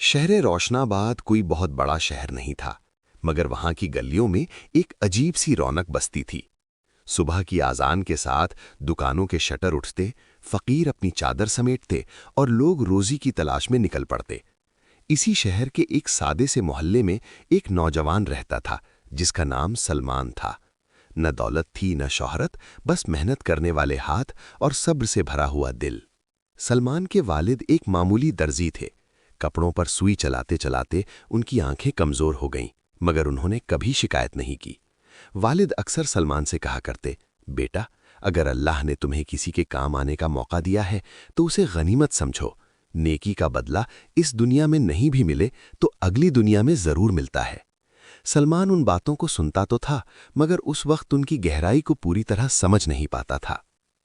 शहर रोशनाबाद कोई बहुत बड़ा शहर नहीं था, मगर वहां की गलियों में एक अजीब सी रौनक बसती थी। सुबह की आजान के साथ दुकानों के शटर उठते, फकीर अपनी चादर समेटते और लोग रोजी की तलाश में निकल पड़ते। इसी शहर के एक सादे से मोहल्ले में एक नौजवान रहता था, जिसका नाम सलमान था। न दौलत थी न शोहरत, बस मेहनत करने वाले हाथ और सब्र से भरा हुआ दिल। सलमान के वालिद एक मामूली दर्जी थे। कपड़ों पर सुई चलाते चलाते उनकी आंखें कमजोर हो गईं, मगर उन्होंने कभी शिकायत नहीं की। वालिद अक्सर सलमान से कहा करते, बेटा, अगर अल्लाह ने तुम्हें किसी के काम आने का मौका दिया है तो उसे गनीमत समझो। नेकी का बदला इस दुनिया में नहीं भी मिले तो अगली दुनिया में जरूर मिलता है। सलमान उन बातों को सुनता तो था, मगर उस वक्त उनकी गहराई को पूरी तरह समझ नहीं पाता था।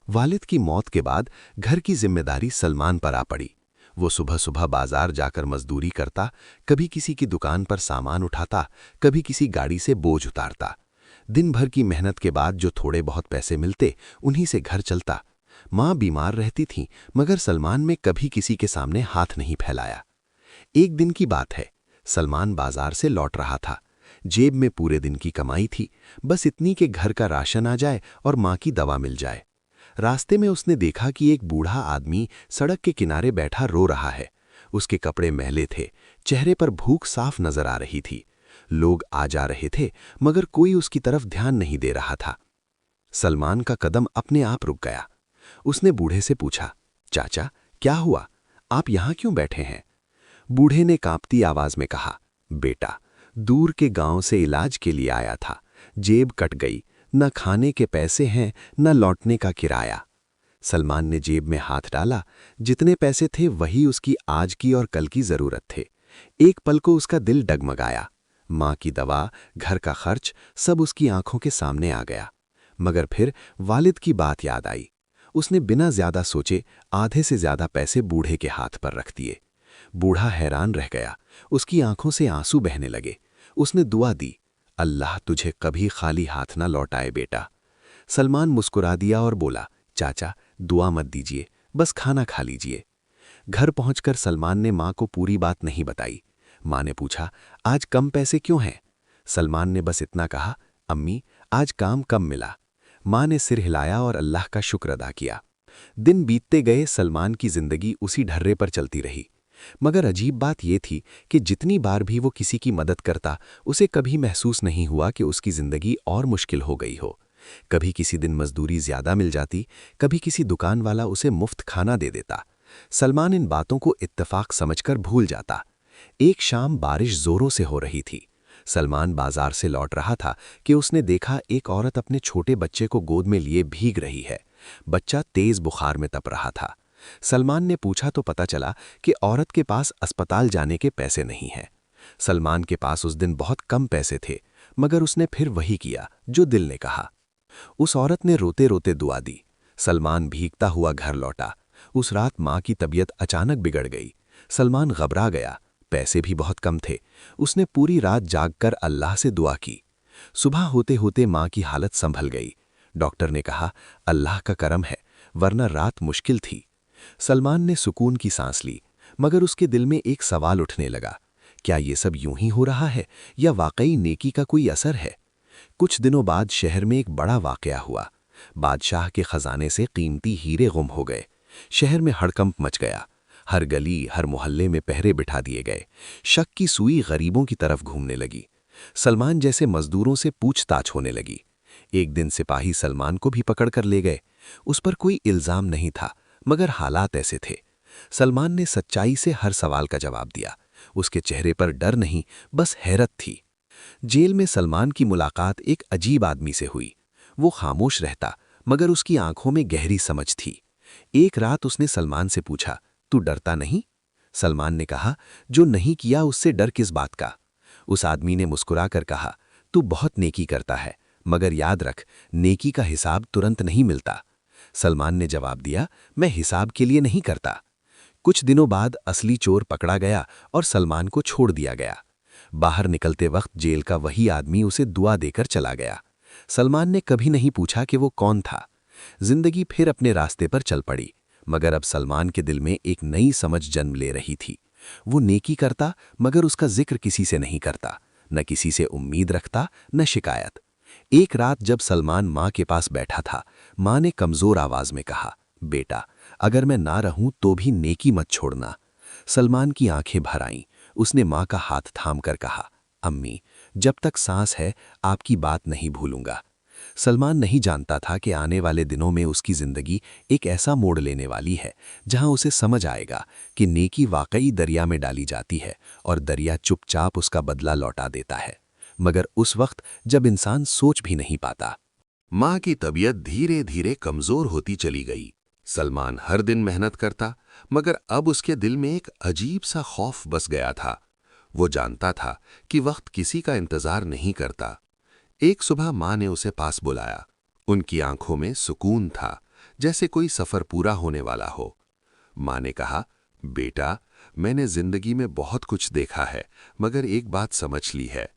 वालिद की मौत के बाद घर की जिम्मेदारी सलमान पर आ पड़ी। वो सुबह सुबह बाजार जाकर मजदूरी करता, कभी किसी की दुकान पर सामान उठाता, कभी किसी गाड़ी से बोझ उतारता। दिन भर की मेहनत के बाद जो थोड़े बहुत पैसे मिलते, उन्हीं से घर चलता। माँ बीमार रहती थी, मगर सलमान में कभी किसी के सामने हाथ नहीं फैलाया। एक दिन की बात है, सलमान बाजार से लौट रहा था। जेब में पूरे दिन की कमाई थी, बस इतनी कि घर का राशन आ जाए और माँ की दवा मिल जाए। रास्ते में उसने देखा कि एक बूढ़ा आदमी सड़क के किनारे बैठा रो रहा है। उसके कपड़े मैले थे, चेहरे पर भूख साफ नजर आ रही थी। लोग आ जा रहे थे, मगर कोई उसकी तरफ ध्यान नहीं दे रहा था। सलमान का कदम अपने आप रुक गया। उसने बूढ़े से पूछा, चाचा, क्या हुआ? आप यहां क्यों बैठे हैं? बूढ़े ने कांपती आवाज में कहा, बेटा, दूर के गांव से इलाज के लिए आया था। जेब कट गई, न खाने के पैसे हैं न लौटने का किराया। सलमान ने जेब में हाथ डाला। जितने पैसे थे वही उसकी आज की और कल की जरूरत थे। एक पल को उसका दिल डगमगाया। माँ की दवा, घर का खर्च, सब उसकी आंखों के सामने आ गया। मगर फिर वालिद की बात याद आई। उसने बिना ज्यादा सोचे आधे से ज्यादा पैसे बूढ़े के हाथ पर रख दिए। बूढ़ा हैरान रह गया। उसकी आंखों से आंसू बहने लगे। उसने दुआ दी, अल्लाह तुझे कभी खाली हाथ ना लौटाए बेटा। सलमान मुस्कुरा दिया और बोला, चाचा, दुआ मत दीजिए, बस खाना खा लीजिए। घर पहुंचकर सलमान ने माँ को पूरी बात नहीं बताई। माँ ने पूछा, आज कम पैसे क्यों हैं? सलमान ने बस इतना कहा, अम्मी, आज काम कम मिला। माँ ने सिर हिलाया और अल्लाह का शुक्र अदा किया। दिन बीतते गए, सलमान की जिंदगी उसी ढर्रे पर चलती रही। मगर अजीब बात यह थी कि जितनी बार भी वो किसी की मदद करता, उसे कभी महसूस नहीं हुआ कि उसकी जिंदगी और मुश्किल हो गई हो। कभी किसी दिन मजदूरी ज्यादा मिल जाती, कभी किसी दुकान वाला उसे मुफ्त खाना दे देता। सलमान इन बातों को इत्तेफाक समझकर भूल जाता। एक शाम बारिश जोरों से हो रही थी। सलमान बाजार से लौट रहा था कि उसने देखा एक औरत अपने छोटे बच्चे को गोद में लिए भीग रही है। बच्चा तेज बुखार में तप रहा था। सलमान ने पूछा तो पता चला कि औरत के पास अस्पताल जाने के पैसे नहीं हैं। सलमान के पास उस दिन बहुत कम पैसे थे, मगर उसने फिर वही किया जो दिल ने कहा। उस औरत ने रोते रोते दुआ दी। सलमान भीगता हुआ घर लौटा। उस रात माँ की तबीयत अचानक बिगड़ गई। सलमान घबरा गया। पैसे भी बहुत कम थे। उसने पूरी रात जागकर अल्लाह से दुआ की। सुबह होते होते माँ की हालत संभल गई। डॉक्टर ने कहा, अल्लाह का करम है, वरना रात मुश्किल थी। सलमान ने सुकून की सांस ली, मगर उसके दिल में एक सवाल उठने लगा, क्या ये सब यूं ही हो रहा है या वाकई नेकी का कोई असर है? कुछ दिनों बाद शहर में एक बड़ा वाकया हुआ। बादशाह के खजाने से कीमती हीरे गुम हो गए। शहर में हड़कंप मच गया। हर गली, हर मोहल्ले में पहरे बिठा दिए गए। शक की सुई गरीबों की तरफ घूमने लगी। सलमान जैसे मजदूरों से पूछताछ होने लगी। एक दिन सिपाही सलमान को भी पकड़ कर ले गए। उस पर कोई इल्जाम नहीं था, मगर हालात ऐसे थे। सलमान ने सच्चाई से हर सवाल का जवाब दिया। उसके चेहरे पर डर नहीं, बस हैरत थी। जेल में सलमान की मुलाकात एक अजीब आदमी से हुई। वो खामोश रहता, मगर उसकी आंखों में गहरी समझ थी। एक रात उसने सलमान से पूछा, तू डरता नहीं? सलमान ने कहा, जो नहीं किया उससे डर किस बात का? उस आदमी ने मुस्कुराकर कहा, तू बहुत नेकी करता है, मगर याद रख, नेकी का हिसाब तुरंत नहीं मिलता। सलमान ने जवाब दिया, मैं हिसाब के लिए नहीं करता। कुछ दिनों बाद असली चोर पकड़ा गया और सलमान को छोड़ दिया गया। बाहर निकलते वक्त जेल का वही आदमी उसे दुआ देकर चला गया। सलमान ने कभी नहीं पूछा कि वो कौन था। जिंदगी फिर अपने रास्ते पर चल पड़ी, मगर अब सलमान के दिल में एक नई समझ जन्म ले रही थी। वो नेकी करता मगर उसका जिक्र किसी से नहीं करता, न किसी से उम्मीद रखता न शिकायत। एक रात जब सलमान माँ के पास बैठा था, माँ ने कमजोर आवाज में कहा, बेटा अगर मैं ना रहूं तो भी नेकी मत छोड़ना। सलमान की आंखें भर आईं। उसने माँ का हाथ थाम कर कहा, अम्मी जब तक सांस है आपकी बात नहीं भूलूंगा। सलमान नहीं जानता था कि आने वाले दिनों में उसकी जिंदगी एक ऐसा मोड़ लेने वाली है जहां उसे समझ आएगा कि नेकी वाकई दरिया में डाली जाती है और दरिया चुपचाप उसका बदला लौटा देता है, मगर उस वक्त जब इंसान सोच भी नहीं पाता। माँ की तबीयत धीरे धीरे कमजोर होती चली गई। सलमान हर दिन मेहनत करता, मगर अब उसके दिल में एक अजीब सा खौफ बस गया था। वो जानता था कि वक्त किसी का इंतजार नहीं करता। एक सुबह माँ ने उसे पास बुलाया। उनकी आंखों में सुकून था, जैसे कोई सफर पूरा होने वाला हो। माँ ने कहा, बेटा मैंने जिंदगी में बहुत कुछ देखा है, मगर एक बात समझ ली है,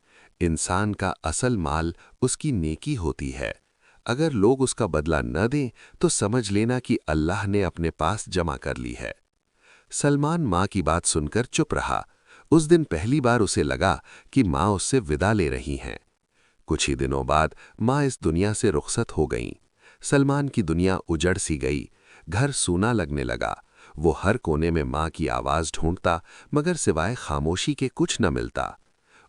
इंसान का असल माल उसकी नेकी होती है। अगर लोग उसका बदला न दें तो समझ लेना कि अल्लाह ने अपने पास जमा कर ली है। सलमान माँ की बात सुनकर चुप रहा। उस दिन पहली बार उसे लगा कि माँ उससे विदा ले रही हैं। कुछ ही दिनों बाद माँ इस दुनिया से रुखसत हो गईं। सलमान की दुनिया उजड़ सी गई। घर सूना लगने लगा। वो हर कोने में माँ की आवाज़ ढूंढता, मगर सिवाय खामोशी के कुछ न मिलता।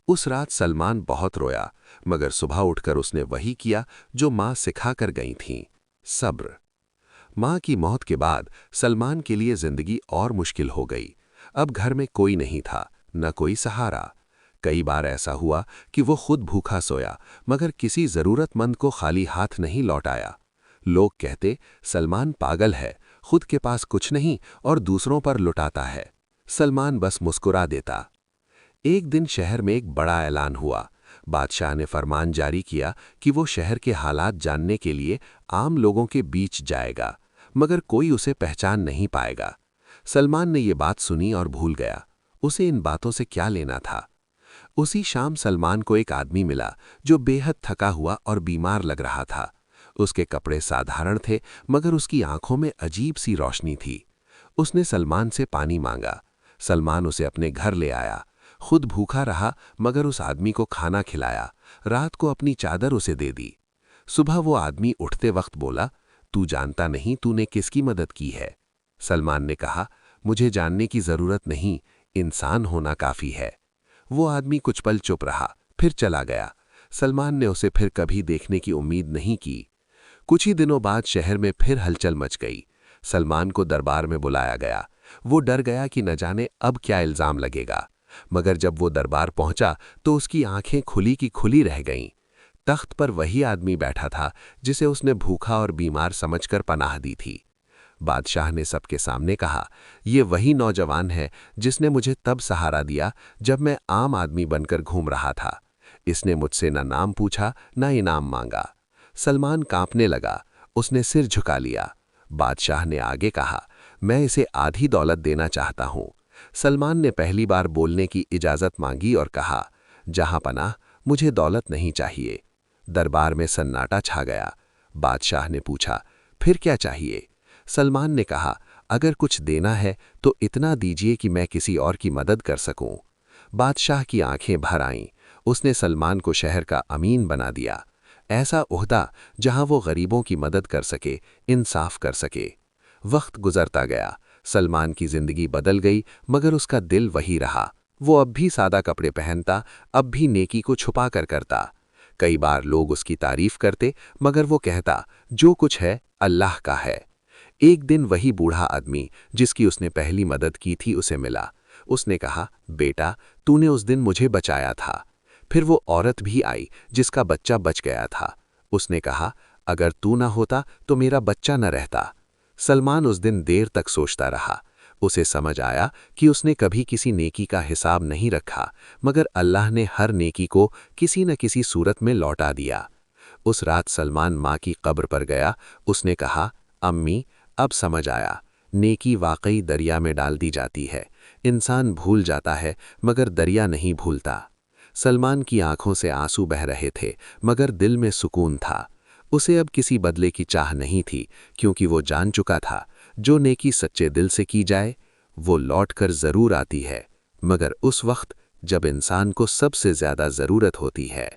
उस रात सलमान बहुत रोया, मगर सुबह उठकर उसने वही किया जो माँ सिखा कर गई थीं, सब्र। माँ की मौत के बाद सलमान के लिए जिंदगी और मुश्किल हो गई। अब घर में कोई नहीं था, न कोई सहारा। कई बार ऐसा हुआ कि वो खुद भूखा सोया, मगर किसी जरूरतमंद को खाली हाथ नहीं लौटाया। लोग कहते, सलमान पागल है, खुद के पास कुछ नहीं और दूसरों पर लुटाता है। सलमान बस मुस्कुरा देता। एक दिन शहर में एक बड़ा ऐलान हुआ। बादशाह ने फरमान जारी किया कि वो शहर के हालात जानने के लिए आम लोगों के बीच जाएगा, मगर कोई उसे पहचान नहीं पाएगा। सलमान ने ये बात सुनी और भूल गया। उसे इन बातों से क्या लेना था। उसी शाम सलमान को एक आदमी मिला जो बेहद थका हुआ और बीमार लग रहा था। उसके कपड़े साधारण थे, मगर उसकी आंखों में अजीब सी रोशनी थी। उसने सलमान से पानी मांगा। सलमान उसे अपने घर ले आया। खुद भूखा रहा, मगर उस आदमी को खाना खिलाया। रात को अपनी चादर उसे दे दी। सुबह वो आदमी उठते वक्त बोला, तू जानता नहीं तूने किसकी मदद की है। सलमान ने कहा, मुझे जानने की जरूरत नहीं, इंसान होना काफी है। वो आदमी कुछ पल चुप रहा, फिर चला गया। सलमान ने उसे फिर कभी देखने की उम्मीद नहीं की। कुछ ही दिनों बाद शहर में फिर हलचल मच गई। सलमान को दरबार में बुलाया गया। वो डर गया कि न जाने अब क्या इल्जाम लगेगा, मगर जब वो दरबार पहुंचा तो उसकी आंखें खुली की खुली रह गईं। तख्त पर वही आदमी बैठा था जिसे उसने भूखा और बीमार समझकर पनाह दी थी। बादशाह ने सबके सामने कहा, ये वही नौजवान है जिसने मुझे तब सहारा दिया जब मैं आम आदमी बनकर घूम रहा था। इसने मुझसे न नाम पूछा न इनाम मांगा। सलमान कांपने लगा। उसने सिर झुका लिया। बादशाह ने आगे कहा, मैं इसे आधी दौलत देना चाहता हूँ। सलमान ने पहली बार बोलने की इजाज़त मांगी और कहा, जहां पनाह, मुझे दौलत नहीं चाहिए। दरबार में सन्नाटा छा गया। बादशाह ने पूछा, फिर क्या चाहिए? सलमान ने कहा, अगर कुछ देना है तो इतना दीजिए कि मैं किसी और की मदद कर सकूं। बादशाह की आंखें भर आईं। उसने सलमान को शहर का अमीन बना दिया, ऐसा ओहदा जहां वो गरीबों की मदद कर सके, इंसाफ कर सके। वक्त गुजरता गया। सलमान की जिंदगी बदल गई, मगर उसका दिल वही रहा। वो अब भी सादा कपड़े पहनता, अब भी नेकी को छुपा कर करता। कई बार लोग उसकी तारीफ करते, मगर वो कहता, जो कुछ है अल्लाह का है। एक दिन वही बूढ़ा आदमी जिसकी उसने पहली मदद की थी उसे मिला। उसने कहा, बेटा तूने उस दिन मुझे बचाया था। फिर वो औरत भी आई जिसका बच्चा बच गया था। उसने कहा, अगर तू ना होता तो मेरा बच्चा न रहता। सलमान उस दिन देर तक सोचता रहा। उसे समझ आया कि उसने कभी किसी नेकी का हिसाब नहीं रखा, मगर अल्लाह ने हर नेकी को किसी न किसी सूरत में लौटा दिया। उस रात सलमान माँ की कब्र पर गया। उसने कहा, अम्मी अब समझ आया, नेकी वाकई दरिया में डाल दी जाती है। इंसान भूल जाता है, मगर दरिया नहीं भूलता। सलमान की आंखों से आंसू बह रहे थे, मगर दिल में सुकून था। उसे अब किसी बदले की चाह नहीं थी, क्योंकि वो जान चुका था, जो नेकी सच्चे दिल से की जाए वो लौटकर जरूर आती है, मगर उस वक्त जब इंसान को सबसे ज्यादा जरूरत होती है।